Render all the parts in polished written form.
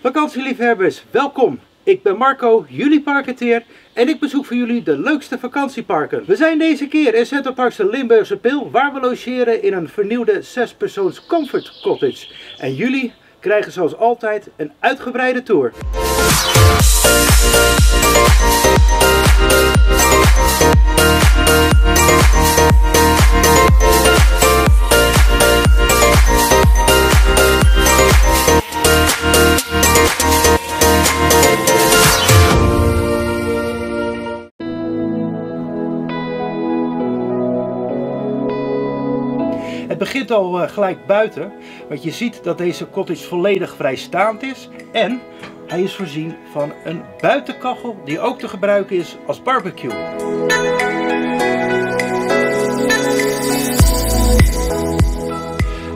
Vakantieliefhebbers, welkom! Ik ben Marco, jullie parketeer en ik bezoek voor jullie de leukste vakantieparken. We zijn deze keer in Centerparks de Limburgse Pil, waar we logeren in een vernieuwde 6-persoons comfort cottage. En jullie krijgen zoals altijd een uitgebreide tour. Het begint al gelijk buiten, want je ziet dat deze cottage volledig vrijstaand is en hij is voorzien van een buitenkachel die ook te gebruiken is als barbecue.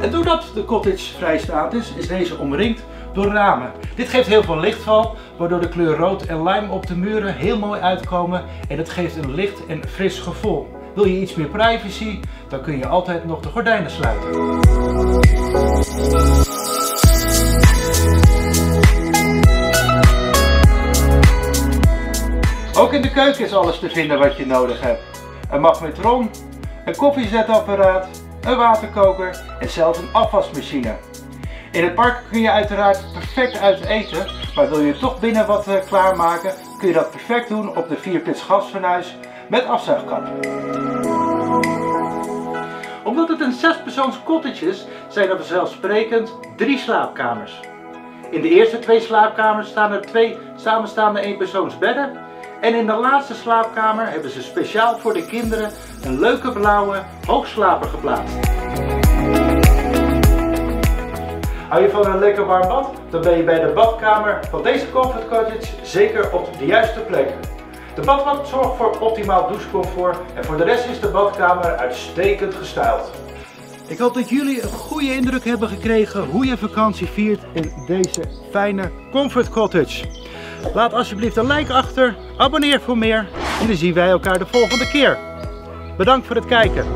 En doordat de cottage vrijstaand is deze omringd door ramen. Dit geeft heel veel lichtval, waardoor de kleur rood en lime op de muren heel mooi uitkomen en het geeft een licht en fris gevoel. Wil je iets meer privacy, dan kun je altijd nog de gordijnen sluiten. Ook in de keuken is alles te vinden wat je nodig hebt. Een magnetron, een koffiezetapparaat, een waterkoker en zelfs een afwasmachine. In het park kun je uiteraard perfect uit eten, maar wil je toch binnen wat klaarmaken, kun je dat perfect doen op de 4-pits gasfornuis met afzuigkap. Omdat het een 6-persoons cottage is, zijn er vanzelfsprekend 3 slaapkamers. In de eerste 2 slaapkamers staan er 2 samenstaande 1-persoons bedden. En in de laatste slaapkamer hebben ze speciaal voor de kinderen een leuke blauwe hoogslaper geplaatst. Hou je van een lekker warm bad? Dan ben je bij de badkamer van deze comfort cottage zeker op de juiste plek. De badwand zorgt voor optimaal douchecomfort en voor de rest is de badkamer uitstekend gestyled. Ik hoop dat jullie een goede indruk hebben gekregen hoe je vakantie viert in deze fijne comfort cottage. Laat alsjeblieft een like achter, abonneer voor meer en dan zien wij elkaar de volgende keer. Bedankt voor het kijken.